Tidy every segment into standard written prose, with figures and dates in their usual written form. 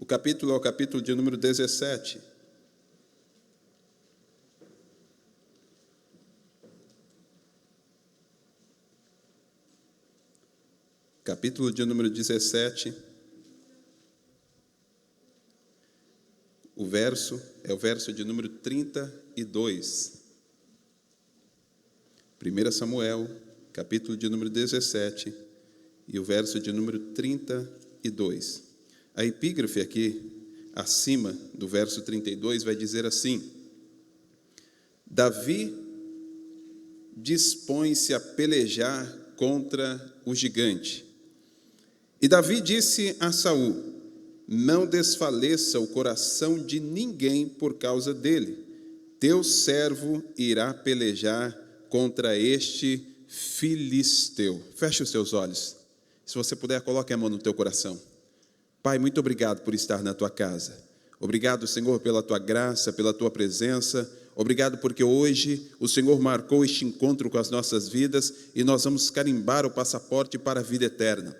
O capítulo é o capítulo de número 17. Capítulo de número 17. O verso é o verso de número 32. 1 Samuel, capítulo de número 17, e o verso de número 32. A epígrafe aqui, acima do verso 32, vai dizer assim: Davi dispõe-se a pelejar contra o gigante. E Davi disse a Saul: não desfaleça o coração de ninguém por causa dele. Teu servo irá pelejar contra este filisteu. Feche os seus olhos. Se você puder, coloque a mão no teu coração. Pai, muito obrigado por estar na tua casa. Obrigado, Senhor, pela tua graça, pela tua presença. Obrigado porque hoje o Senhor marcou este encontro com as nossas vidas e nós vamos carimbar o passaporte para a vida eterna.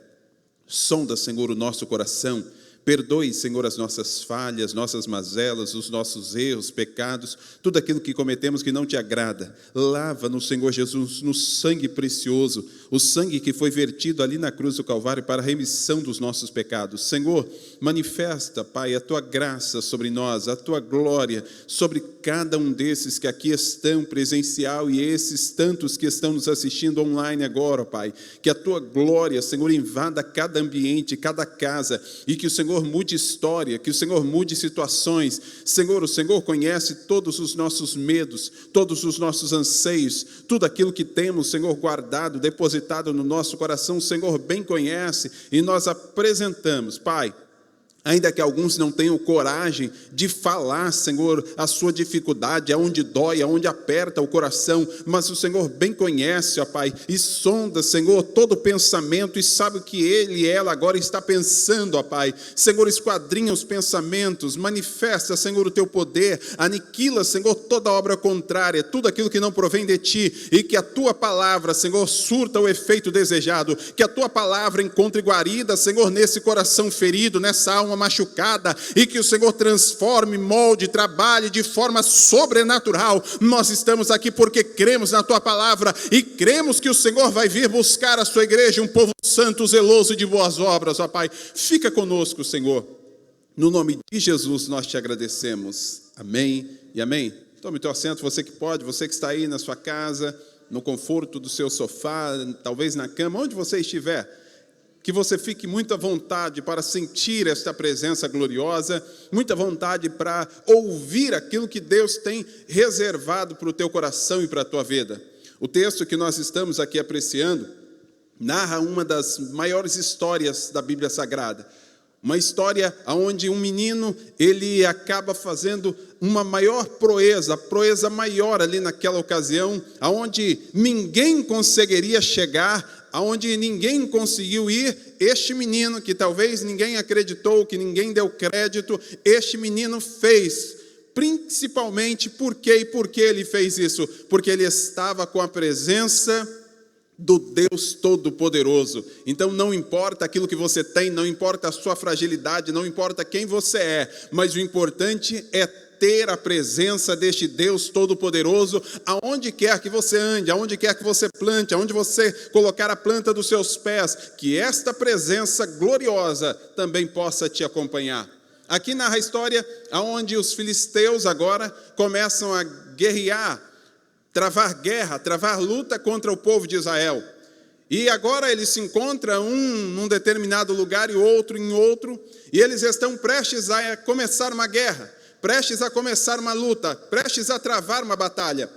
Sonda, Senhor, o nosso coração. Perdoe, Senhor, as nossas falhas, nossas mazelas, os nossos erros, pecados, tudo aquilo que cometemos que não te agrada. Lava-nos, Senhor Jesus, no sangue precioso, o sangue que foi vertido ali na cruz do Calvário para a remissão dos nossos pecados. Senhor, manifesta, Pai, a tua graça sobre nós, a tua glória sobre cada um desses que aqui estão presencial e esses tantos que estão nos assistindo online agora, Pai. Que a tua glória, Senhor, invada cada ambiente, cada casa, e que o Senhor mude história, que o Senhor mude situações. Senhor, o Senhor conhece todos os nossos medos, todos os nossos anseios, tudo aquilo que temos, Senhor, guardado, depositado no nosso coração, o Senhor bem conhece, e nós apresentamos, Pai. Ainda que alguns não tenham coragem de falar, Senhor, a sua dificuldade, aonde dói, aonde aperta o coração, mas o Senhor bem conhece, ó Pai, e sonda, Senhor, todo pensamento e sabe o que ele e ela agora está pensando, ó Pai. Senhor, esquadrinha os pensamentos, manifesta, Senhor, o teu poder, aniquila, Senhor, toda obra contrária, tudo aquilo que não provém de ti, e que a tua palavra, Senhor, surta o efeito desejado, que a tua palavra encontre guarida, Senhor, nesse coração ferido, nessa alma machucada, e que o Senhor transforme, molde, trabalhe de forma sobrenatural. Nós estamos aqui porque cremos na tua palavra e cremos que o Senhor vai vir buscar a sua igreja, um povo santo, zeloso de boas obras, ó Pai. Fica conosco, Senhor. No nome de Jesus nós te agradecemos. Amém e amém. Tome teu assento, você que pode, você que está aí na sua casa, no conforto do seu sofá, talvez na cama, onde você estiver. Que você fique muito à vontade para sentir esta presença gloriosa, muita vontade para ouvir aquilo que Deus tem reservado para o teu coração e para a tua vida. O texto que nós estamos aqui apreciando narra uma das maiores histórias da Bíblia Sagrada. Uma história onde um menino, ele acaba fazendo uma maior proeza, a proeza maior ali naquela ocasião, onde ninguém conseguiria chegar, aonde ninguém conseguiu ir. Este menino, que talvez ninguém acreditou, que ninguém deu crédito, este menino fez, principalmente por quê e por que ele fez isso? Porque ele estava com a presença do Deus Todo-Poderoso. Então não importa aquilo que você tem, não importa a sua fragilidade, não importa quem você é, mas o importante é ter a presença deste Deus Todo-Poderoso aonde quer que você ande, aonde quer que você plante, aonde você colocar a planta dos seus pés, que esta presença gloriosa também possa te acompanhar. Aqui narra a história onde os filisteus agora começam a guerrear, travar guerra, travar luta contra o povo de Israel. E agora eles se encontram num determinado lugar e outro em outro, e eles estão prestes a começar uma guerra, prestes a começar uma luta, prestes a travar uma batalha.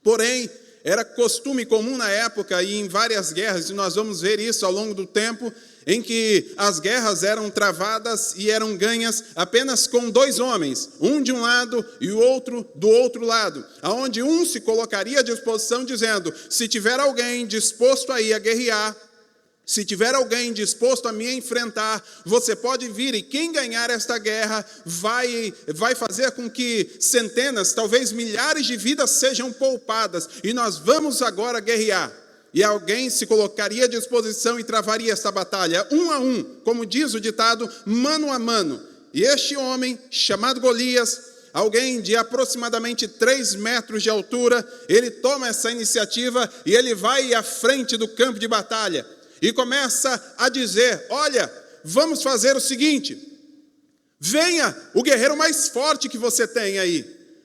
Porém, era costume comum na época e em várias guerras, e nós vamos ver isso ao longo do tempo, em que as guerras eram travadas e eram ganhas apenas com dois homens, um de um lado e o outro do outro lado, aonde um se colocaria à disposição dizendo: se tiver alguém disposto a ir a guerrear, se tiver alguém disposto a me enfrentar, você pode vir, e quem ganhar esta guerra vai fazer com que centenas, talvez milhares de vidas sejam poupadas, e nós vamos agora guerrear. E alguém se colocaria à disposição e travaria esta batalha, um a um, como diz o ditado, mano a mano. E este homem, chamado Golias, alguém de aproximadamente 3 metros de altura, ele toma essa iniciativa e ele vai à frente do campo de batalha e começa a dizer: olha, vamos fazer o seguinte, venha o guerreiro mais forte que você tem aí,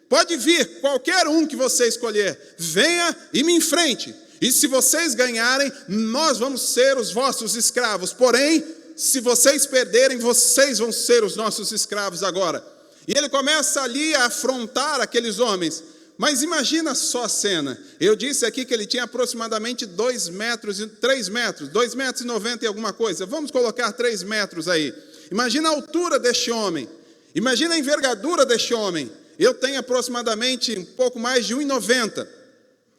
pode vir qualquer um que você escolher, venha e me enfrente, e se vocês ganharem, nós vamos ser os vossos escravos, porém, se vocês perderem, vocês vão ser os nossos escravos agora. E ele começa ali a afrontar aqueles homens. Mas imagina só a cena. Eu disse aqui que ele tinha aproximadamente 2 metros, 3 metros, 2 metros e 90 e alguma coisa. Vamos colocar 3 metros aí. Imagina a altura deste homem. Imagina a envergadura deste homem. Eu tenho aproximadamente um pouco mais de 1,90.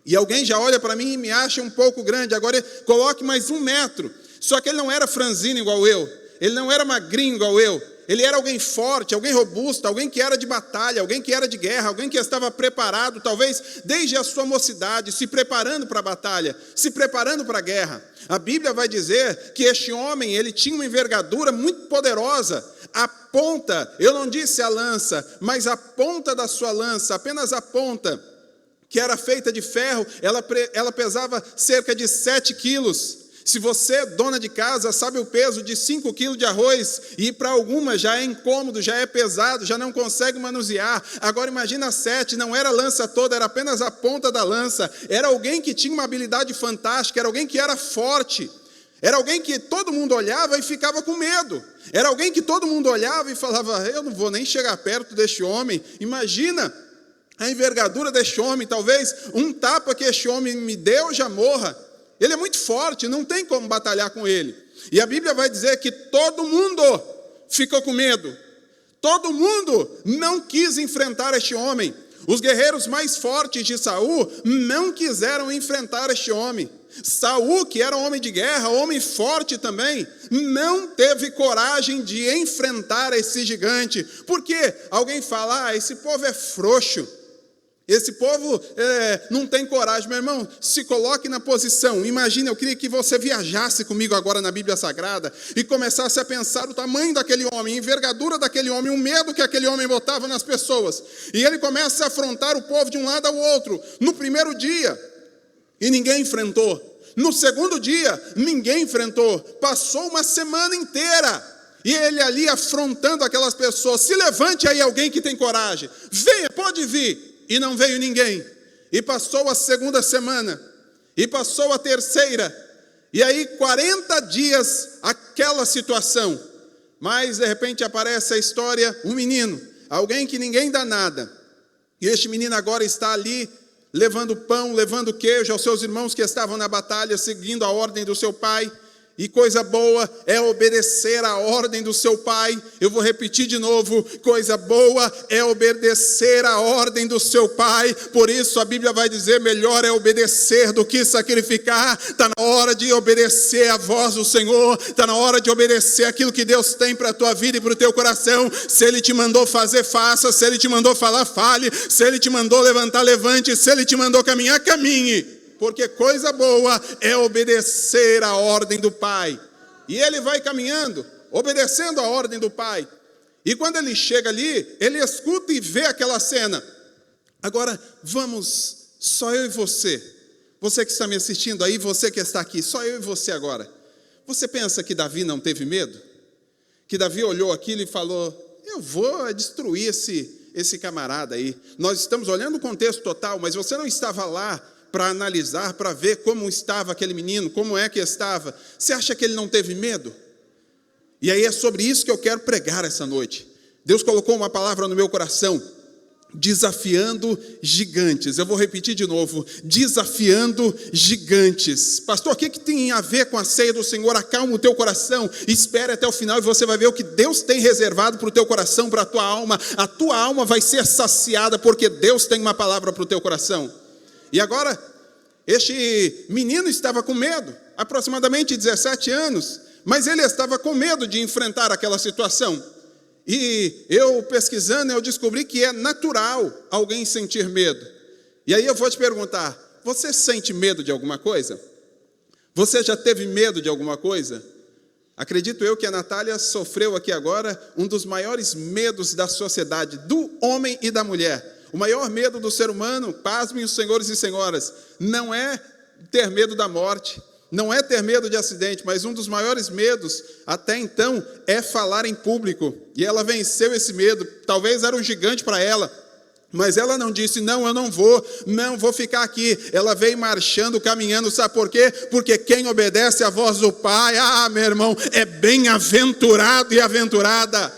E alguém já olha para mim e me acha um pouco grande. Agora coloque mais 1 metro. Só que ele não era franzino igual eu. Ele não era magrinho igual eu. Ele era alguém forte, alguém robusto, alguém que era de batalha, alguém que era de guerra, alguém que estava preparado, talvez desde a sua mocidade, se preparando para a batalha, se preparando para a guerra. A Bíblia vai dizer que este homem, ele tinha uma envergadura muito poderosa. A ponta, eu não disse a lança, mas a ponta da sua lança, apenas a ponta, que era feita de ferro, ela pesava cerca de 7 quilos. Se você, dona de casa, sabe o peso de 5 quilos de arroz, e para algumas já é incômodo, já é pesado, já não consegue manusear. Agora imagina 7, não era a lança toda, era apenas a ponta da lança. Era alguém que tinha uma habilidade fantástica, era alguém que era forte. Era alguém que todo mundo olhava e ficava com medo. Era alguém que todo mundo olhava e falava: eu não vou nem chegar perto deste homem. Imagina a envergadura deste homem, talvez um tapa que este homem me deu já morra. Ele é muito forte, não tem como batalhar com ele. E a Bíblia vai dizer que todo mundo ficou com medo. Todo mundo não quis enfrentar este homem. Os guerreiros mais fortes de Saul não quiseram enfrentar este homem. Saul, que era um homem de guerra, homem forte também, não teve coragem de enfrentar esse gigante. Por quê? Alguém fala: esse povo é frouxo. Esse povo não tem coragem. Meu irmão, se coloque na posição. Imagina, eu queria que você viajasse comigo agora na Bíblia Sagrada e começasse a pensar o tamanho daquele homem, a envergadura daquele homem, o medo que aquele homem botava nas pessoas. E ele começa a afrontar o povo de um lado ao outro. No primeiro dia, e ninguém enfrentou. No segundo dia, ninguém enfrentou. Passou uma semana inteira. E ele ali afrontando aquelas pessoas. Se levante aí alguém que tem coragem. Venha, pode vir. E não veio ninguém. E passou a segunda semana. E passou a terceira. E aí 40 dias aquela situação. Mas de repente aparece a história, um menino. Alguém que ninguém dá nada. E este menino agora está ali, levando pão, levando queijo aos seus irmãos que estavam na batalha, seguindo a ordem do seu pai. E coisa boa é obedecer a ordem do seu pai. Eu vou repetir de novo: coisa boa é obedecer a ordem do seu pai. Por isso a Bíblia vai dizer: melhor é obedecer do que sacrificar. Está na hora de obedecer a voz do Senhor. Está na hora de obedecer aquilo que Deus tem para a tua vida e para o teu coração. Se Ele te mandou fazer, faça. Se Ele te mandou falar, fale. Se Ele te mandou levantar, levante. Se Ele te mandou caminhar, caminhe. Porque coisa boa é obedecer a ordem do Pai. E ele vai caminhando, obedecendo a ordem do Pai. E quando ele chega ali, ele escuta e vê aquela cena. Agora, vamos, só eu e você. Você que está me assistindo aí, você que está aqui, só eu e você agora. Você pensa que Davi não teve medo? Que Davi olhou aquilo e falou: eu vou destruir esse camarada aí. Nós estamos olhando o contexto total, mas você não estava lá para analisar, para ver como estava aquele menino, como é que estava. Você acha que ele não teve medo? E aí é sobre isso que eu quero pregar essa noite. Deus colocou uma palavra no meu coração: desafiando gigantes. Eu vou repetir de novo: desafiando gigantes. Pastor, o que tem a ver com a ceia do Senhor? Acalma o teu coração, espere até o final e você vai ver o que Deus tem reservado para o teu coração, para a tua alma. A tua alma vai ser saciada porque Deus tem uma palavra para o teu coração. E agora, este menino estava com medo, aproximadamente 17 anos, mas ele estava com medo de enfrentar aquela situação. E eu pesquisando, eu descobri que é natural alguém sentir medo. E aí eu vou te perguntar: você sente medo de alguma coisa? Você já teve medo de alguma coisa? Acredito eu que a Natália sofreu aqui agora um dos maiores medos da sociedade, do homem e da mulher. O maior medo do ser humano, pasmem os senhores e senhoras, não é ter medo da morte, não é ter medo de acidente, mas um dos maiores medos, até então, é falar em público. E ela venceu esse medo, talvez era um gigante para ela, mas ela não disse, não, eu não vou ficar aqui. Ela veio marchando, caminhando, sabe por quê? Porque quem obedece à voz do Pai, meu irmão, é bem-aventurado e aventurada.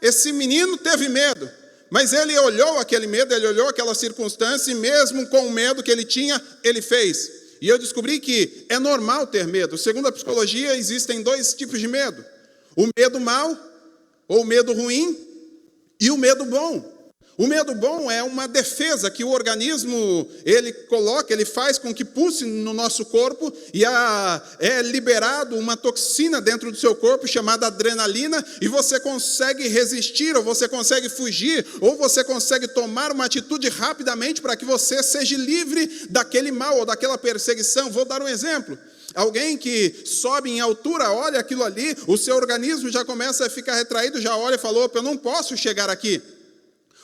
Esse menino teve medo, mas ele olhou aquele medo, ele olhou aquela circunstância, e mesmo com o medo que ele tinha, ele fez. E eu descobri que é normal ter medo. Segundo a psicologia, existem 2 tipos de medo. O medo mau, ou medo ruim, e o medo bom. O medo bom é uma defesa que o organismo, ele coloca, ele faz com que pulse no nosso corpo, e é liberado uma toxina dentro do seu corpo, chamada adrenalina, e você consegue resistir, ou você consegue fugir, ou você consegue tomar uma atitude rapidamente para que você seja livre daquele mal, ou daquela perseguição. Vou dar um exemplo. Alguém que sobe em altura, olha aquilo ali, o seu organismo já começa a ficar retraído, já olha e fala, opa, eu não posso chegar aqui.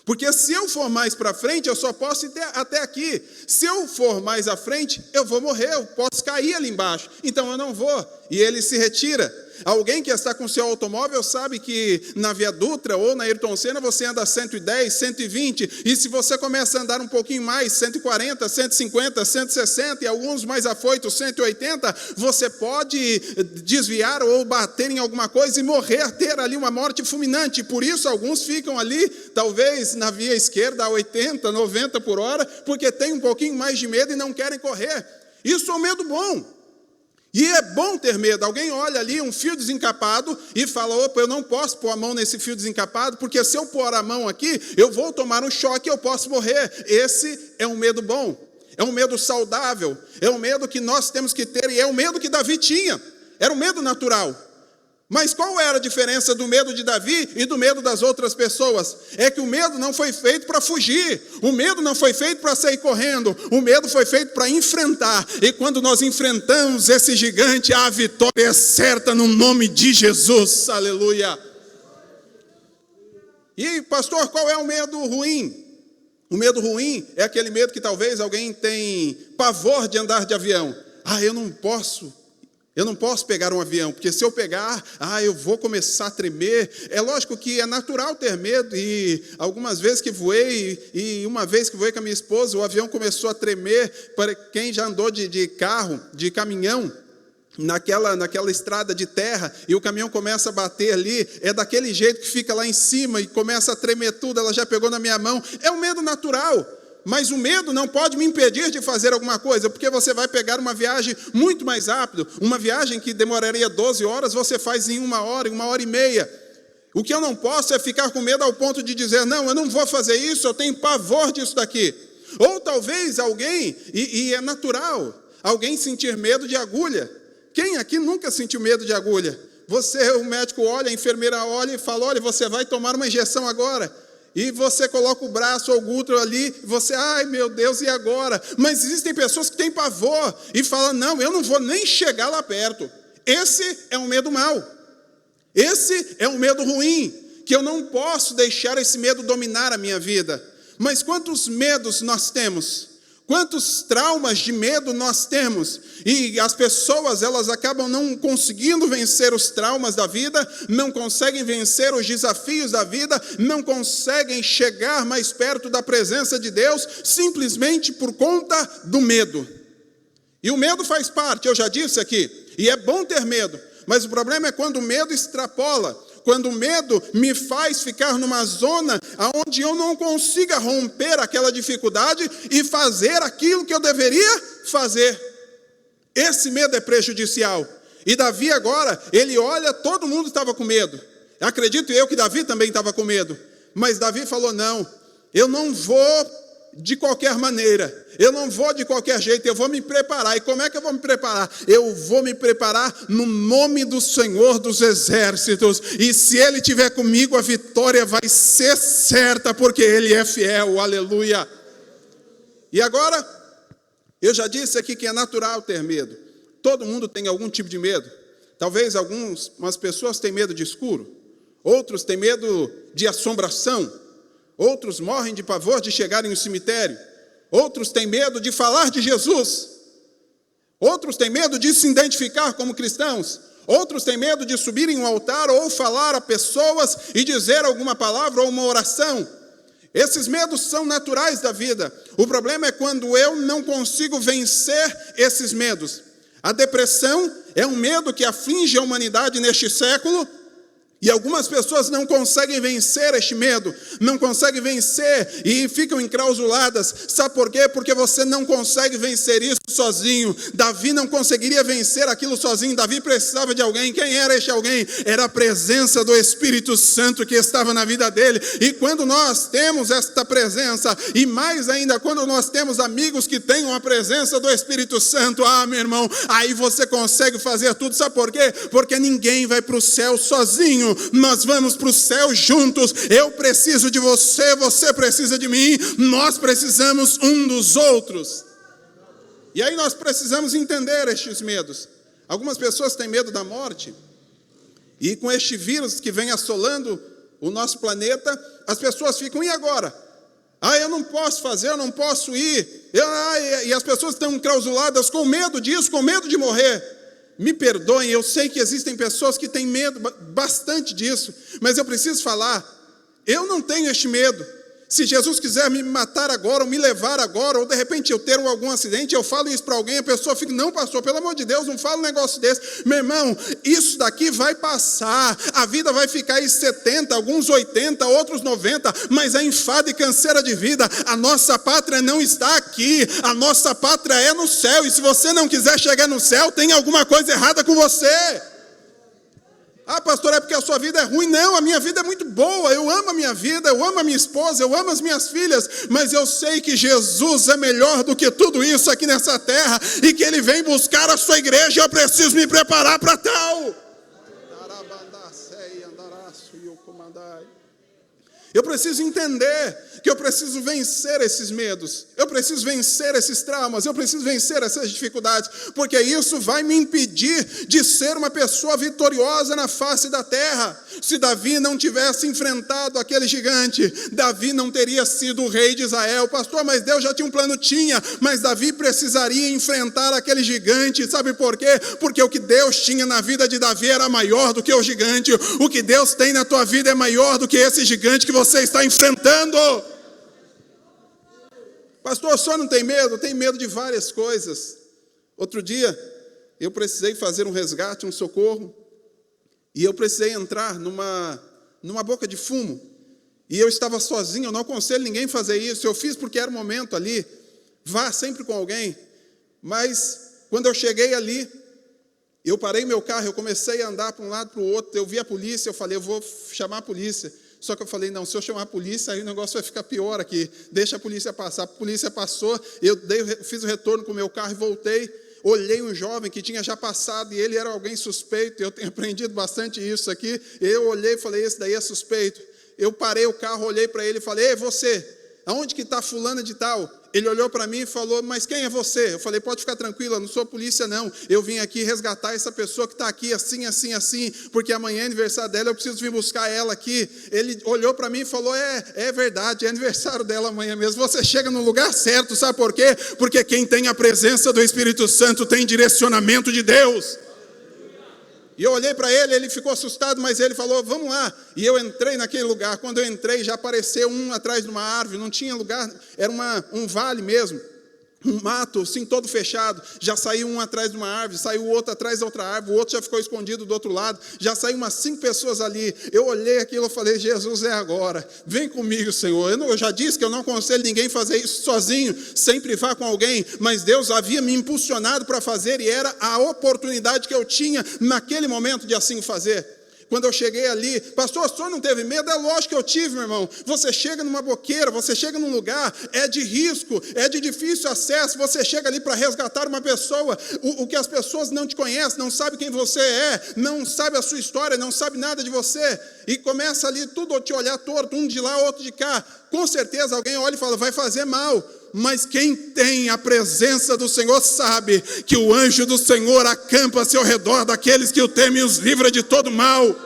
Porque se eu for mais para frente, eu só posso ir até aqui. Se eu for mais à frente, eu vou morrer, eu posso cair ali embaixo. Então eu não vou. E ele se retira. Alguém que está com seu automóvel sabe que na Via Dutra ou na Ayrton Senna você anda 110, 120. E se você começa a andar um pouquinho mais, 140, 150, 160 e alguns mais afoitos, 180, você pode desviar ou bater em alguma coisa e morrer, ter ali uma morte fulminante. Por isso alguns ficam ali, talvez na via esquerda a 80, 90 por hora, porque tem um pouquinho mais de medo e não querem correr. Isso é um medo bom. E é bom ter medo. Alguém olha ali um fio desencapado e fala, opa, eu não posso pôr a mão nesse fio desencapado, porque se eu pôr a mão aqui, eu vou tomar um choque e eu posso morrer. Esse é um medo bom, é um medo saudável, é um medo que nós temos que ter, e é um medo que Davi tinha, era um medo natural. Mas qual era a diferença do medo de Davi e do medo das outras pessoas? É que o medo não foi feito para fugir, o medo não foi feito para sair correndo, o medo foi feito para enfrentar. E quando nós enfrentamos esse gigante, a vitória é certa no nome de Jesus, aleluia. E pastor, qual é o medo ruim? O medo ruim é aquele medo que talvez alguém tem pavor de andar de avião. Eu não posso pegar um avião, porque se eu pegar, eu vou começar a tremer. É lógico que é natural ter medo, e algumas vezes que voei, e uma vez que voei com a minha esposa, o avião começou a tremer. Para quem já andou de carro, de caminhão, naquela estrada de terra, e o caminhão começa a bater ali, é daquele jeito que fica lá em cima, e começa a tremer tudo. Ela já pegou na minha mão. É um medo natural. Mas o medo não pode me impedir de fazer alguma coisa, porque você vai pegar uma viagem muito mais rápido, uma viagem que demoraria 12 horas, você faz em 1 hora, 1h30. O que eu não posso é ficar com medo ao ponto de dizer, não, eu não vou fazer isso, eu tenho pavor disso daqui. Ou talvez alguém, e é natural, alguém sentir medo de agulha. Quem aqui nunca sentiu medo de agulha? O médico olha, a enfermeira olha e fala, olha, você vai tomar uma injeção agora. E você coloca o braço ou o glúteo ali, você, ai meu Deus, e agora? Mas existem pessoas que têm pavor e falam, não, eu não vou nem chegar lá perto. Esse é um medo mau. Esse é um medo ruim, que eu não posso deixar esse medo dominar a minha vida. Mas quantos medos nós temos? Quantos traumas de medo nós temos? E as pessoas, elas acabam não conseguindo vencer os traumas da vida, não conseguem vencer os desafios da vida, não conseguem chegar mais perto da presença de Deus, simplesmente por conta do medo. E o medo faz parte, eu já disse aqui, e é bom ter medo, mas o problema é quando o medo extrapola, quando o medo me faz ficar numa zona onde eu não consiga romper aquela dificuldade e fazer aquilo que eu deveria fazer. Esse medo é prejudicial. E Davi agora, ele olha, todo mundo estava com medo. Acredito eu que Davi também estava com medo. Mas Davi falou, não, eu não vou de qualquer maneira, eu não vou de qualquer jeito, eu vou me preparar. E como é que eu vou me preparar? Eu vou me preparar no nome do Senhor dos Exércitos, e se Ele estiver comigo, a vitória vai ser certa, porque Ele é fiel, aleluia. E agora, eu já disse aqui que é natural ter medo, todo mundo tem algum tipo de medo. Talvez algumas pessoas têm medo de escuro, outros têm medo de assombração, outros morrem de pavor de chegar em um cemitério, outros têm medo de falar de Jesus, outros têm medo de se identificar como cristãos, outros têm medo de subir em um altar ou falar a pessoas e dizer alguma palavra ou uma oração. Esses medos são naturais da vida. O problema é quando eu não consigo vencer esses medos. A depressão é um medo que aflige a humanidade neste século, e algumas pessoas não conseguem vencer este medo, não conseguem vencer e ficam enclausuladas. Sabe por quê? Porque você não consegue vencer isso sozinho. Davi não conseguiria vencer aquilo sozinho. Davi precisava de alguém. Quem era este alguém? Era a presença do Espírito Santo que estava na vida dele. E quando nós temos esta presença, e mais ainda quando nós temos amigos que tenham a presença do Espírito Santo, meu irmão, aí você consegue fazer tudo. Sabe por quê? Porque ninguém vai para o céu sozinho. Nós vamos para o céu juntos. Eu preciso de você, você precisa de mim. Nós precisamos um dos outros. E aí nós precisamos entender estes medos. Algumas pessoas têm medo da morte. E com este vírus que vem assolando o nosso planeta, as pessoas ficam, e agora? Eu não posso fazer, eu não posso ir. E as pessoas estão enclausuladas com medo disso, com medo de morrer. Me perdoem, eu sei que existem pessoas que têm medo bastante disso, mas eu preciso falar, eu não tenho este medo. Se Jesus quiser me matar agora, ou me levar agora, ou de repente eu ter algum acidente, eu falo isso para alguém, a pessoa fica, não, pastor, pelo amor de Deus, não fala um negócio desse. Meu irmão, isso daqui vai passar, a vida vai ficar aí 70, alguns 80, outros 90, mas é enfado e canseira de vida. A nossa pátria não está aqui, a nossa pátria é no céu, e se você não quiser chegar no céu, tem alguma coisa errada com você. Pastor, é porque a sua vida é ruim. Não, a minha vida é muito boa, eu amo a minha vida, eu amo a minha esposa, eu amo as minhas filhas, mas eu sei que Jesus é melhor do que tudo isso aqui nessa terra, e que Ele vem buscar a sua igreja, eu preciso me preparar para tal. Eu preciso entender que eu preciso vencer esses medos, eu preciso vencer esses traumas, eu preciso vencer essas dificuldades, porque isso vai me impedir de ser uma pessoa vitoriosa na face da terra. Se Davi não tivesse enfrentado aquele gigante, Davi não teria sido o rei de Israel. Pastor, mas Deus já tinha um plano? Tinha, mas Davi precisaria enfrentar aquele gigante. Sabe por quê? Porque o que Deus tinha na vida de Davi era maior do que o gigante. O que Deus tem na tua vida é maior do que esse gigante que você está enfrentando. Pastor, só não tem medo? Eu tenho medo de várias coisas. Outro dia, eu precisei fazer um resgate, um socorro, e eu precisei entrar numa boca de fumo, e eu estava sozinho. Eu não aconselho ninguém a fazer isso, eu fiz porque era o momento ali. Vá sempre com alguém. Mas quando eu cheguei ali, eu parei meu carro, eu comecei a andar para um lado para o outro, eu vi a polícia, eu falei, eu vou chamar a polícia. Só que eu falei, não, se eu chamar a polícia, aí o negócio vai ficar pior aqui. Deixa a polícia passar. A polícia passou, eu fiz o retorno com o meu carro e voltei. Olhei um jovem que tinha já passado e ele era alguém suspeito. Eu tenho aprendido bastante isso aqui. Eu olhei e falei, esse daí é suspeito. Eu parei o carro, olhei para ele e falei, ei, você, aonde que está fulana de tal? Ele olhou para mim e falou, mas quem é você? Eu falei, pode ficar tranquilo, eu não sou polícia não. Eu vim aqui resgatar essa pessoa que está aqui assim, assim, assim, porque amanhã é aniversário dela, eu preciso vir buscar ela aqui. Ele olhou para mim e falou, é verdade, é aniversário dela amanhã mesmo. Você chega no lugar certo, sabe por quê? Porque quem tem a presença do Espírito Santo tem direcionamento de Deus. E eu olhei para ele, ele ficou assustado, mas ele falou, vamos lá. E eu entrei naquele lugar. Quando eu entrei, já apareceu um atrás de uma árvore, não tinha lugar, era um vale mesmo, um mato, assim, todo fechado. Já saiu um atrás de uma árvore, saiu o outro atrás da outra árvore, o outro já ficou escondido do outro lado, já saiu umas 5 pessoas ali. Eu olhei aquilo e falei, Jesus, é agora, vem comigo, Senhor. Eu já disse que eu não aconselho ninguém a fazer isso sozinho, sempre vá com alguém, mas Deus havia me impulsionado para fazer, e era a oportunidade que eu tinha naquele momento de assim fazer. Quando eu cheguei ali, pastor, o senhor não teve medo? É lógico que eu tive, meu irmão. Você chega numa boqueira, você chega num lugar, é de risco, é de difícil acesso, você chega ali para resgatar uma pessoa, o que as pessoas não te conhecem, não sabem quem você é, não sabem a sua história, não sabem nada de você, e começa ali tudo a te olhar torto, um de lá, outro de cá. Com certeza alguém olha e fala, vai fazer mal. Mas quem tem a presença do Senhor sabe que o anjo do Senhor acampa-se ao redor daqueles que o temem e os livra de todo mal.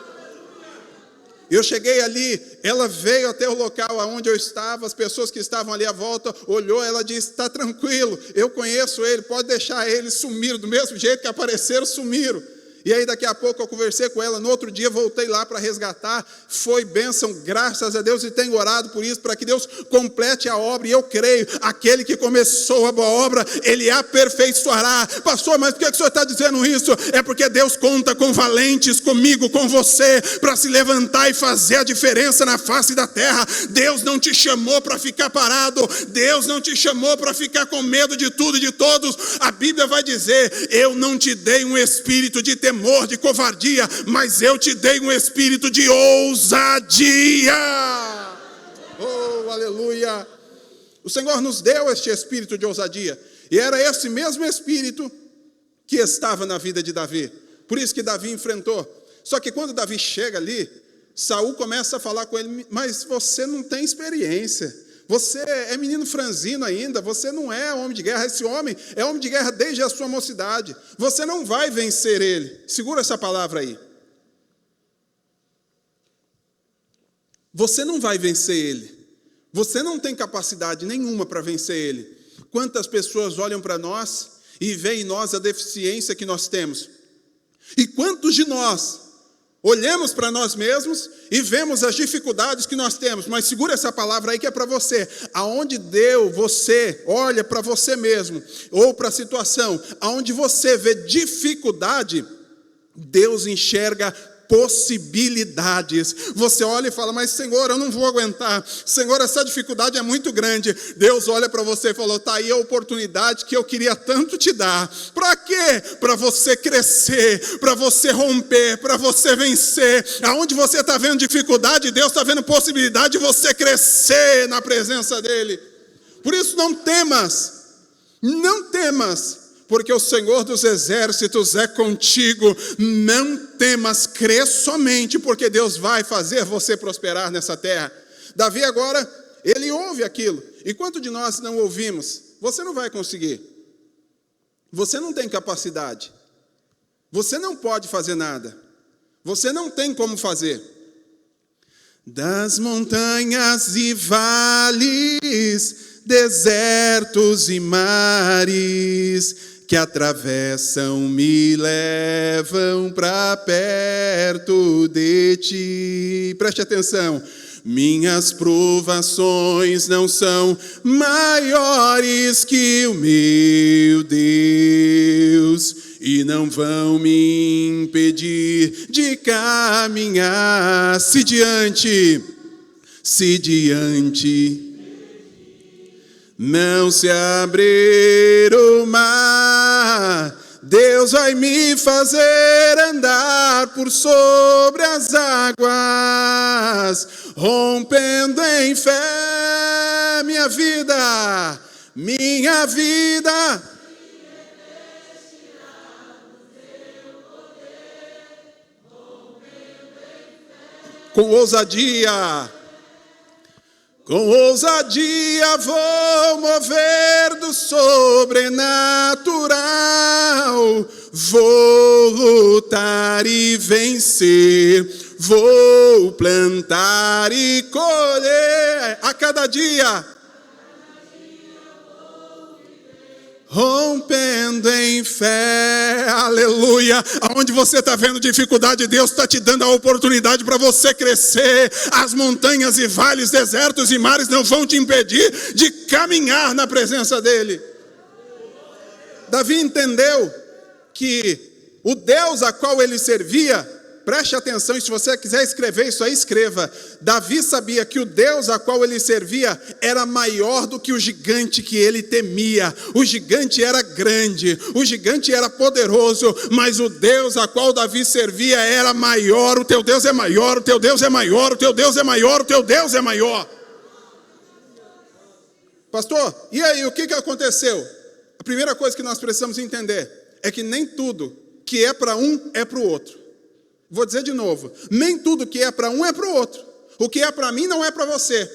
Eu cheguei ali, ela veio até o local onde eu estava, as pessoas que estavam ali à volta, olhou, ela disse, está tranquilo, eu conheço ele, pode deixar ele, sumiram, do mesmo jeito que apareceram, sumiram. E aí daqui a pouco eu conversei com ela, no outro dia voltei lá para resgatar, foi bênção, graças a Deus, e tenho orado por isso, para que Deus complete a obra, e eu creio, aquele que começou a boa obra, Ele aperfeiçoará. Pastor, mas por que o senhor está dizendo isso? É porque Deus conta com valentes, comigo, com você, para se levantar e fazer a diferença na face da terra. Deus não te chamou para ficar parado, Deus não te chamou para ficar com medo de tudo e de todos. A Bíblia vai dizer, eu não te dei um espírito de temor, de covardia, mas eu te dei um espírito de ousadia. Oh, aleluia! O Senhor nos deu este espírito de ousadia, e era esse mesmo espírito que estava na vida de Davi. Por isso que Davi enfrentou. Só que quando Davi chega ali, Saul começa a falar com ele, mas você não tem experiência. Você é menino franzino ainda, você não é homem de guerra, esse homem é homem de guerra desde a sua mocidade. Você não vai vencer ele. Segura essa palavra aí. Você não vai vencer ele. Você não tem capacidade nenhuma para vencer ele. Quantas pessoas olham para nós e veem em nós a deficiência que nós temos? E quantos de nós olhamos para nós mesmos e vemos as dificuldades que nós temos, mas segura essa palavra aí que é para você. Aonde você olha para você mesmo, ou para a situação, aonde você vê dificuldade, Deus enxerga possibilidades. Você olha e fala, mas Senhor, eu não vou aguentar. Senhor, essa dificuldade é muito grande. Deus olha para você e falou, está aí a oportunidade que eu queria tanto te dar. Para quê? Para você crescer, para você romper, para você vencer. Aonde você está vendo dificuldade, Deus está vendo possibilidade de você crescer na presença dEle. Por isso não temas, porque o Senhor dos exércitos é contigo. Não temas, crê somente, porque Deus vai fazer você prosperar nessa terra. Davi agora, ele ouve aquilo. E quanto de nós não ouvimos? Você não vai conseguir. Você não tem capacidade. Você não pode fazer nada. Você não tem como fazer. Das montanhas e vales, desertos e mares, que atravessam, me levam para perto de ti. Preste atenção. Minhas provações não são maiores que o meu Deus, e não vão me impedir de caminhar. Se diante não se abrir o mar, Deus vai me fazer andar por sobre as águas, rompendo em fé minha vida. Com ousadia vou mover do sobrenatural, vou lutar e vencer, vou plantar e colher a cada dia, rompendo em fé, aleluia. Aonde você está vendo dificuldade, Deus está te dando a oportunidade para você crescer. As montanhas e vales, desertos e mares não vão te impedir de caminhar na presença dEle. Davi entendeu que o Deus a qual ele servia, preste atenção, e se você quiser escrever isso aí, escreva. Davi sabia que o Deus a qual ele servia era maior do que o gigante que ele temia. O gigante era grande, o gigante era poderoso, mas o Deus a qual Davi servia era maior. O teu Deus é maior, o teu Deus é maior, o teu Deus é maior, o teu Deus é maior. Pastor, e aí, o que aconteceu? A primeira coisa que nós precisamos entender é que nem tudo que é para um é para o outro. Vou dizer de novo, nem tudo que é para um é para o outro. O que é para mim não é para você.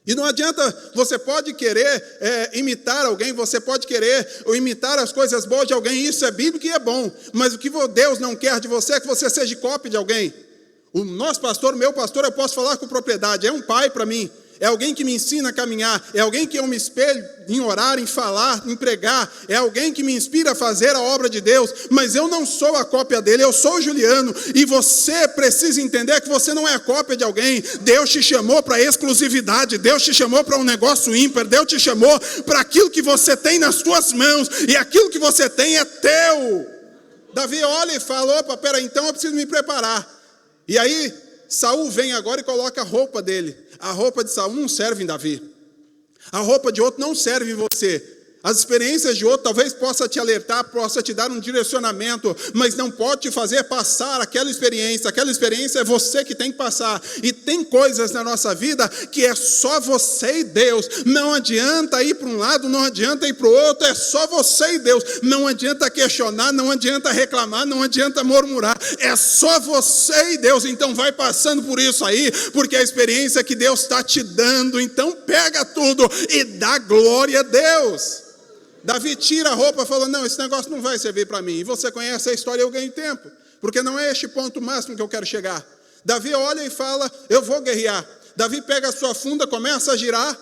E não adianta, você pode querer imitar alguém, você pode querer imitar as coisas boas de alguém, isso é bíblico e é bom, mas o que Deus não quer de você é que você seja cópia de alguém. O nosso pastor, meu pastor, eu posso falar com propriedade, é um pai para mim, é alguém que me ensina a caminhar, é alguém que eu me espelho em orar, em falar, em pregar, é alguém que me inspira a fazer a obra de Deus, mas eu não sou a cópia dele, eu sou o Juliano, e você precisa entender que você não é a cópia de alguém. Deus te chamou para exclusividade, Deus te chamou para um negócio ímpar, Deus te chamou para aquilo que você tem nas suas mãos, e aquilo que você tem é teu. Davi olha e fala, opa, peraí, então eu preciso me preparar. E aí, Saul vem agora e coloca a roupa dele. A roupa de Saul não serve em Davi. A roupa de outro não serve em você. As experiências de outro talvez possa te alertar, possa te dar um direcionamento, mas não pode te fazer passar aquela experiência. Aquela experiência é você que tem que passar. E tem coisas na nossa vida que é só você e Deus. Não adianta ir para um lado, não adianta ir para o outro, é só você e Deus. Não adianta questionar, não adianta reclamar, não adianta murmurar. É só você e Deus. Então vai passando por isso aí, porque é a experiência que Deus está te dando. Então pega tudo e dá glória a Deus. Davi tira a roupa e fala, não, esse negócio não vai servir para mim. E você conhece a história, eu ganho tempo, porque não é este ponto máximo que eu quero chegar. Davi olha e fala, eu vou guerrear. Davi pega a sua funda, começa a girar,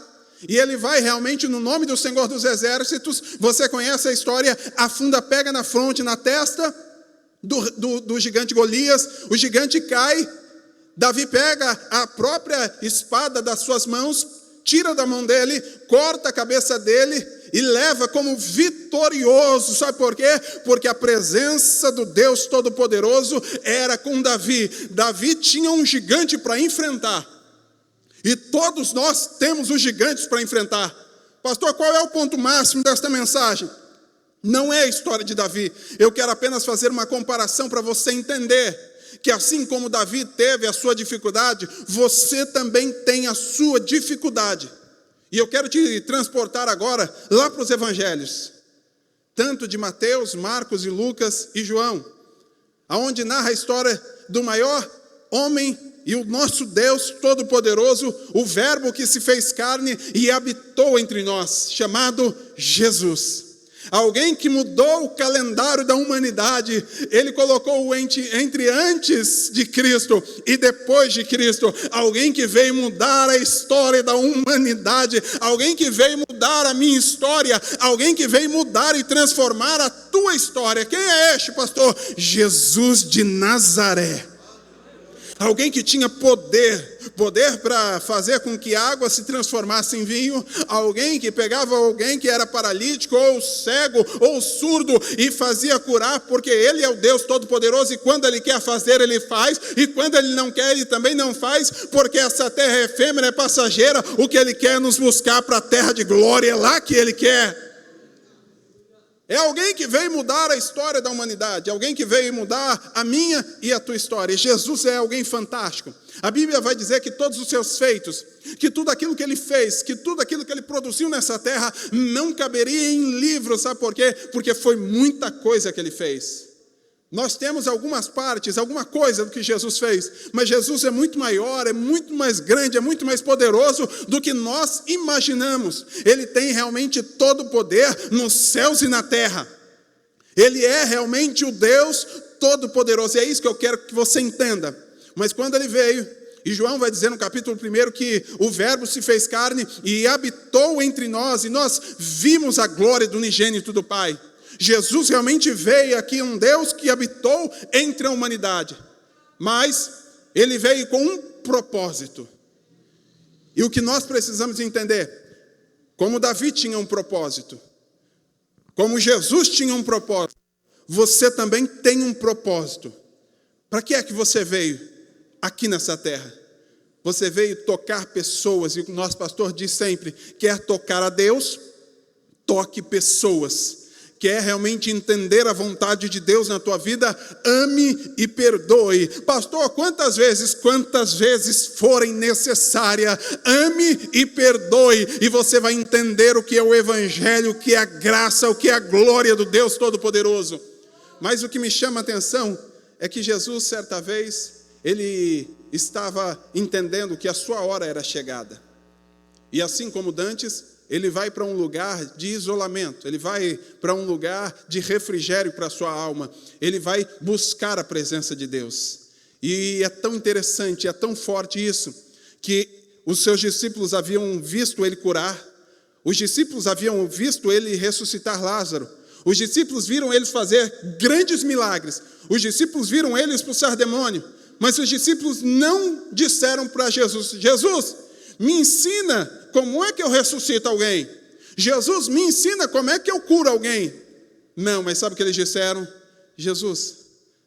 e ele vai realmente no nome do Senhor dos Exércitos. Você conhece a história, a funda pega na fronte, na testa do gigante Golias, o gigante cai. Davi pega a própria espada das suas mãos, tira da mão dele, corta a cabeça dele e leva como vitorioso. Sabe por quê? Porque a presença do Deus Todo-Poderoso era com Davi. Davi tinha um gigante para enfrentar. E todos nós temos os gigantes para enfrentar. Pastor, qual é o ponto máximo desta mensagem? Não é a história de Davi. Eu quero apenas fazer uma comparação para você entender que assim como Davi teve a sua dificuldade, você também tem a sua dificuldade. E eu quero te transportar agora lá para os evangelhos, tanto de Mateus, Marcos e Lucas e João, aonde narra a história do maior homem e o nosso Deus Todo-Poderoso, o Verbo que se fez carne e habitou entre nós, chamado Jesus. Alguém que mudou o calendário da humanidade. Ele colocou entre antes de Cristo e depois de Cristo. Alguém que veio mudar a história da humanidade. Alguém que veio mudar a minha história. Alguém que veio mudar e transformar a tua história. Quem é este, pastor? Jesus de Nazaré. Alguém que tinha poder para fazer com que água se transformasse em vinho. Alguém que pegava alguém que era paralítico, ou cego, ou surdo, e fazia curar, porque Ele é o Deus Todo-Poderoso, e quando Ele quer fazer, Ele faz, e quando Ele não quer, Ele também não faz, porque essa terra é efêmera, é passageira. O que Ele quer é nos buscar para a terra de glória, é lá que Ele quer. É alguém que veio mudar a história da humanidade, alguém que veio mudar a minha e a tua história. E Jesus é alguém fantástico. A Bíblia vai dizer que todos os seus feitos, que tudo aquilo que Ele fez, que tudo aquilo que Ele produziu nessa terra, não caberia em livro. Sabe por quê? Porque foi muita coisa que Ele fez. Nós temos algumas partes, alguma coisa do que Jesus fez, mas Jesus é muito maior, é muito mais grande, é muito mais poderoso do que nós imaginamos. Ele tem realmente todo o poder nos céus e na terra. Ele é realmente o Deus Todo-Poderoso, e é isso que eu quero que você entenda. Mas quando Ele veio, e João vai dizer no capítulo 1 que o Verbo se fez carne e habitou entre nós, e nós vimos a glória do unigênito do Pai. Jesus realmente veio aqui, um Deus que habitou entre a humanidade, mas Ele veio com um propósito. E o que nós precisamos entender, como Davi tinha um propósito, como Jesus tinha um propósito, você também tem um propósito. Para que é que você veio aqui nessa terra? Você veio tocar pessoas, e o nosso pastor diz sempre, quer tocar a Deus, toque pessoas. Quer realmente entender a vontade de Deus na tua vida, ame e perdoe. Pastor, quantas vezes forem necessárias, ame e perdoe, e você vai entender o que é o Evangelho, o que é a graça, o que é a glória do Deus Todo-Poderoso. Mas o que me chama a atenção é que Jesus, certa vez, Ele estava entendendo que a sua hora era chegada. E assim como dantes, ele vai para um lugar de isolamento, ele vai para um lugar de refrigério para a sua alma, ele vai buscar a presença de Deus. E é tão interessante, é tão forte isso, que os seus discípulos haviam visto ele curar, os discípulos haviam visto ele ressuscitar Lázaro, os discípulos viram ele fazer grandes milagres, os discípulos viram ele expulsar demônio, mas os discípulos não disseram para Jesus: Jesus, me ensina como é que eu ressuscito alguém. Jesus, me ensina como é que eu curo alguém. Não, mas sabe o que eles disseram? Jesus,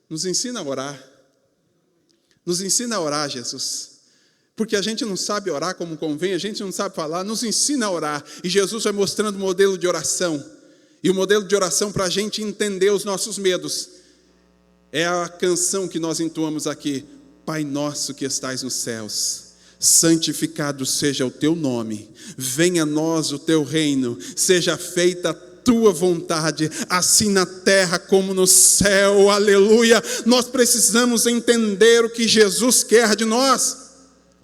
nos ensina a orar. Nos ensina a orar, Jesus. Porque a gente não sabe orar como convém, a gente não sabe falar, nos ensina a orar. E Jesus vai mostrando o modelo de oração. E o modelo de oração para a gente entender os nossos medos é a canção que nós entoamos aqui: Pai nosso que estais nos céus, santificado seja o teu nome, venha a nós o teu reino, seja feita a tua vontade, assim na terra como no céu. Aleluia! Nós precisamos entender o que Jesus quer de nós.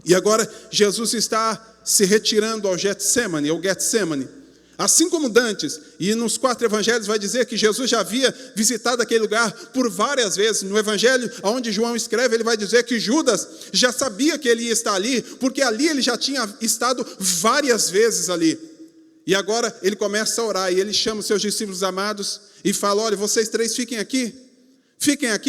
E agora Jesus está se retirando ao Getsemane, assim como dantes, e nos 4 evangelhos vai dizer que Jesus já havia visitado aquele lugar por várias vezes. No evangelho onde João escreve, ele vai dizer que Judas já sabia que ele ia estar ali, porque ali ele já tinha estado várias vezes ali. E agora ele começa a orar, e ele chama os seus discípulos amados e fala: olha, vocês 3 fiquem aqui,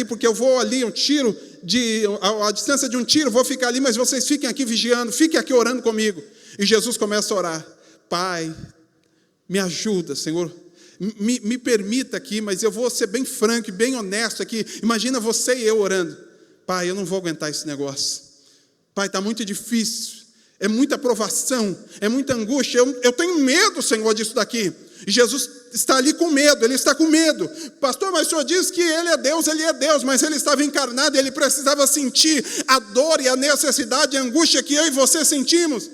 porque eu vou ali a distância de um tiro, vou ficar ali, mas vocês fiquem aqui vigiando, fiquem aqui orando comigo. E Jesus começa a orar: Pai, me ajuda, Senhor, me permita aqui, mas eu vou ser bem franco e bem honesto aqui. Imagina você e eu orando: Pai, eu não vou aguentar esse negócio. Pai, está muito difícil, é muita provação, é muita angústia, eu tenho medo, Senhor, disso daqui. E Jesus está ali com medo, ele está com medo. Pastor, mas o senhor diz que ele é Deus, mas ele estava encarnado e ele precisava sentir a dor e a necessidade e a angústia que eu e você sentimos.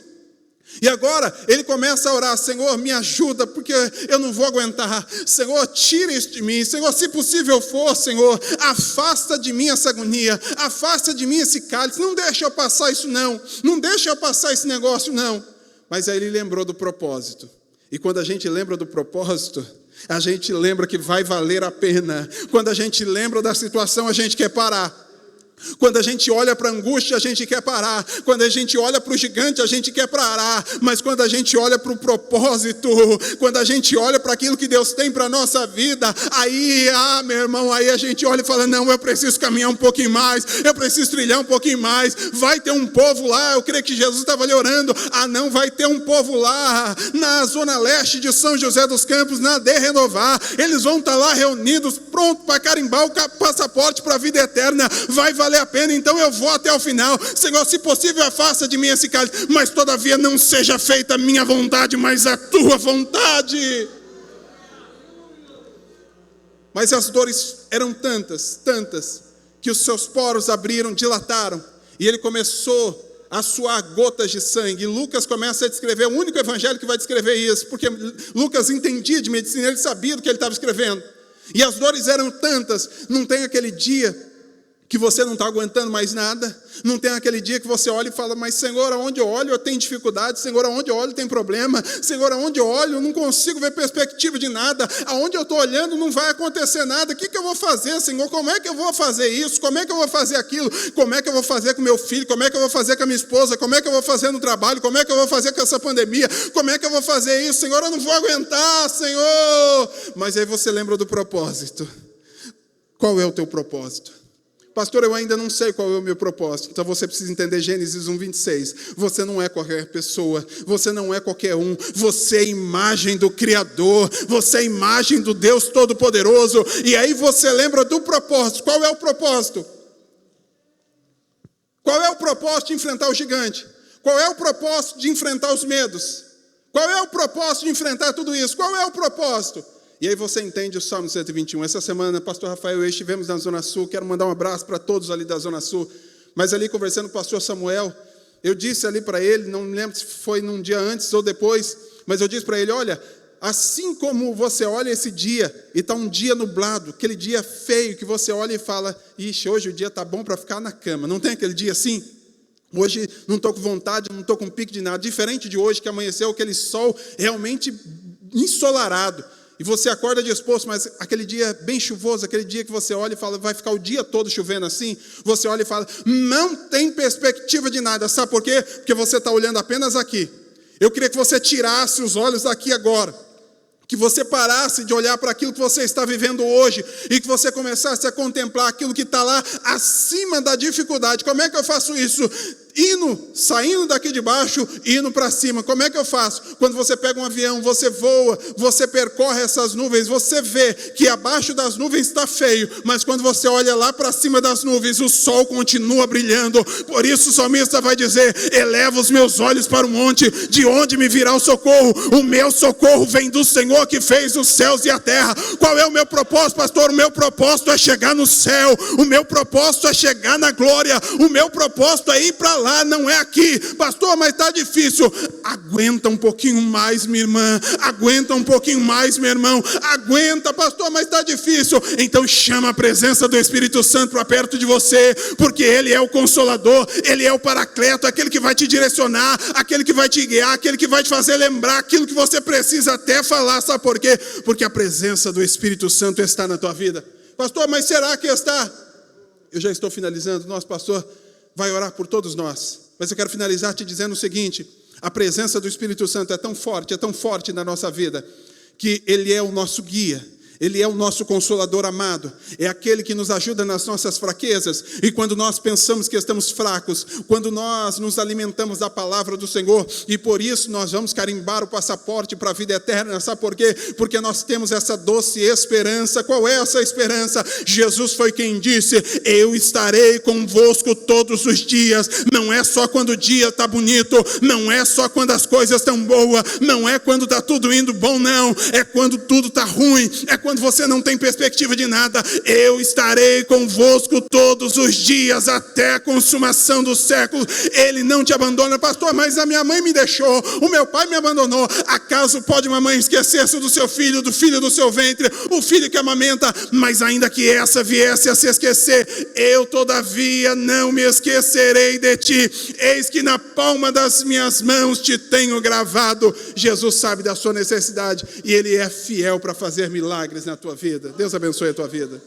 E agora ele começa a orar: Senhor, me ajuda, porque eu não vou aguentar. Senhor, tira isso de mim. Senhor, se possível for, Senhor, afasta de mim essa agonia, afasta de mim esse cálice. Não deixa eu passar isso não, não deixa eu passar esse negócio não. Mas aí ele lembrou do propósito. E quando a gente lembra do propósito, a gente lembra que vai valer a pena. Quando a gente lembra da situação, a gente quer parar. Quando a gente olha para a angústia, a gente quer parar. Quando a gente olha para o gigante, a gente quer parar. Mas quando a gente olha para o propósito, quando a gente olha para aquilo que Deus tem para a nossa vida, aí, meu irmão, aí a gente olha e fala: não, eu preciso caminhar um pouquinho mais, eu preciso trilhar um pouquinho mais. Vai ter um povo lá, eu creio que Jesus estava ali orando: não, vai ter um povo lá, na zona leste de São José dos Campos, na De Renovar. Eles vão estar lá reunidos, pronto para carimbar o passaporte para a vida eterna. Vai valer a pena, então eu vou até o final. Senhor, se possível, afasta de mim esse cálice, mas todavia não seja feita a minha vontade, mas a tua vontade. Mas as dores eram tantas, que os seus poros abriram, dilataram, e ele começou a suar gotas de sangue. E Lucas começa a descrever, o único evangelho que vai descrever isso, porque Lucas entendia de medicina, ele sabia do que ele estava escrevendo. E as dores eram tantas. Não tem aquele dia que você não está aguentando mais nada, não tem aquele dia que você olha e fala: mas Senhor, aonde eu olho eu tenho dificuldade, Senhor, aonde eu olho tem problema, Senhor, aonde eu olho eu não consigo ver perspectiva de nada, aonde eu estou olhando não vai acontecer nada. O que eu vou fazer, Senhor? Como é que eu vou fazer isso? Como é que eu vou fazer aquilo? Como é que eu vou fazer com meu filho? Como é que eu vou fazer com a minha esposa? Como é que eu vou fazer no trabalho? Como é que eu vou fazer com essa pandemia? Como é que eu vou fazer isso? Senhor, eu não vou aguentar, Senhor. Mas aí você lembra do propósito. Qual é o teu propósito? Pastor, eu ainda não sei qual é o meu propósito. Então você precisa entender Gênesis 1:26. Você não é qualquer pessoa, você não é qualquer um, você é imagem do Criador, você é imagem do Deus Todo-Poderoso. E aí você lembra do propósito. Qual é o propósito? Qual é o propósito de enfrentar o gigante? Qual é o propósito de enfrentar os medos? Qual é o propósito de enfrentar tudo isso? Qual é o propósito? E aí você entende o Salmo 121. Essa semana, pastor Rafael e eu estivemos na Zona Sul. Quero mandar um abraço para todos ali da Zona Sul. Mas ali, conversando com o pastor Samuel, eu disse ali para ele, não me lembro se foi num dia antes ou depois, mas eu disse para ele: olha, assim como você olha esse dia, e está um dia nublado, aquele dia feio que você olha e fala: ixi, hoje o dia está bom para ficar na cama. Não tem aquele dia assim? Hoje não estou com vontade, não estou com pique de nada. Diferente de hoje, que amanheceu aquele sol realmente ensolarado. E você acorda disposto, mas aquele dia bem chuvoso, aquele dia que você olha e fala, vai ficar o dia todo chovendo assim. Você olha e fala, não tem perspectiva de nada. Sabe por quê? Porque você está olhando apenas aqui. Eu queria que você tirasse os olhos daqui agora. Que você parasse de olhar para aquilo que você está vivendo hoje e que você começasse a contemplar aquilo que está lá acima da dificuldade. Como é que eu faço isso? Saindo daqui de baixo, indo para cima. Como é que eu faço? Quando você pega um avião, você voa, você percorre essas nuvens, você vê que abaixo das nuvens está feio, mas quando você olha lá para cima das nuvens, o sol continua brilhando. Por isso o salmista vai dizer, eleva os meus olhos para o monte, de onde me virá o socorro? O meu socorro vem do Senhor que fez os céus e a terra. Qual é o meu propósito, pastor? O meu propósito é chegar no céu, o meu propósito é chegar na glória, o meu propósito é ir para lá, não é aqui. Pastor, mas está difícil. Aguenta um pouquinho mais, minha irmã. Aguenta um pouquinho mais, meu irmão. Aguenta, pastor, mas está difícil. Então chama a presença do Espírito Santo para perto de você, porque Ele é o Consolador, Ele é o Paracleto, aquele que vai te direcionar, aquele que vai te guiar, aquele que vai te fazer lembrar aquilo que você precisa até falar. Sabe por quê? Porque a presença do Espírito Santo está na tua vida. Pastor, mas será que está? Eu já estou finalizando. Nosso pastor vai orar por todos nós. Mas eu quero finalizar te dizendo o seguinte: a presença do Espírito Santo é tão forte na nossa vida, que Ele é o nosso guia. Ele é o nosso Consolador amado, é aquele que nos ajuda nas nossas fraquezas, e quando nós pensamos que estamos fracos, quando nós nos alimentamos da palavra do Senhor, e por isso nós vamos carimbar o passaporte para a vida eterna. Sabe por quê? Porque nós temos essa doce esperança. Qual é essa esperança? Jesus foi quem disse, eu estarei convosco todos os dias. Não é só quando o dia está bonito, não é só quando as coisas estão boas, não é quando está tudo indo bom, não, é quando tudo está ruim, é quando você não tem perspectiva de nada. Eu estarei convosco todos os dias até a consumação do século. Ele não te abandona. Pastor, mas a minha mãe me deixou, o meu pai me abandonou. Acaso pode uma mãe esquecer-se do seu filho, do filho do seu ventre, o filho que amamenta? Mas ainda que essa viesse a se esquecer, eu todavia não me esquecerei de ti. Eis que na palma das minhas mãos te tenho gravado. Jesus sabe da sua necessidade e Ele é fiel para fazer milagres na tua vida. Deus abençoe a tua vida.